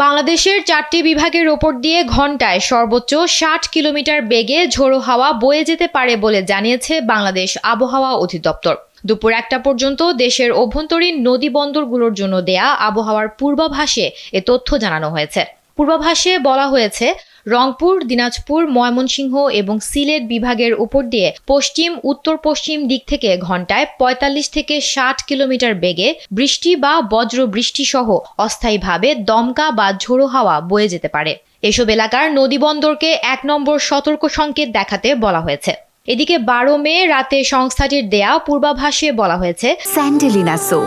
বাংলাদেশের 4টি বিভাগের ওপর দিয়ে ঘন্টায় সর্বোচ্চ 60 কিলোমিটার বেগে ঝোড়ো হাওয়া বয়ে যেতে পারে বলে জানিয়েছে বাংলাদেশ আবহাওয়া অধিদপ্তর। দুপুর 1টা পর্যন্ত দেশের অভ্যন্তরীণ নদী বন্দরগুলোর জন্য দেয়া আবহাওয়ার পূর্বাভাসে এ তথ্য জানানো হয়েছে। পূর্বাভাসে বলা হয়েছে, রংপুর, দিনাজপুর, ময়মনসিংহ এবং সিলেট বিভাগের উপর দিয়ে পশ্চিম উত্তর পশ্চিম দিক থেকে ঘন্টায় 45 থেকে 60 কিলোমিটার বেগে বৃষ্টি বা বজ্র বৃষ্টি সহ অস্থায়ীভাবে দমকা বা ঝোড়ো হাওয়া বয়ে যেতে পারে। এসব এলাকার নদীবন্দরকে 1 নম্বর সতর্ক সংকেত দেখাতে বলা হয়েছে। এদিকে 12 মে রাতে সংস্থাটির দেয়া পূর্বাভাসে বলা হয়েছে, স্যান্ডেলিনা সো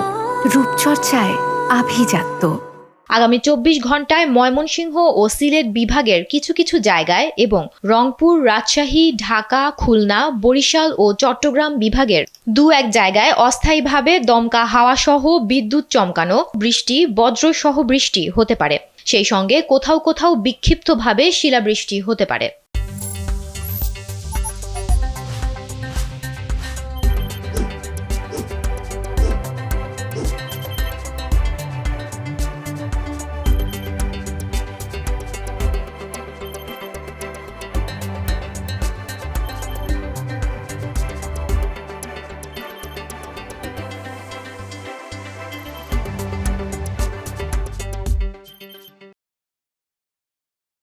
রূপচর্চায় আভিজাত্য। আগামী 24 ঘন্টায় ময়মনসিংহ ও সিলেট বিভাগের কিছু কিছু জায়গায় এবং রংপুর, রাজশাহী, ঢাকা, খুলনা, বরিশাল ও চট্টগ্রাম বিভাগের 2-1 জায়গায় অস্থায়ীভাবে দমকা হাওয়া সহ বিদ্যুৎ চমকানো, বৃষ্টি, বজ্র সহ বৃষ্টি হতে পারে। সেই সঙ্গে কোথাও কোথাও বিক্ষিপ্তভাবে শিলাবৃষ্টি হতে পারে।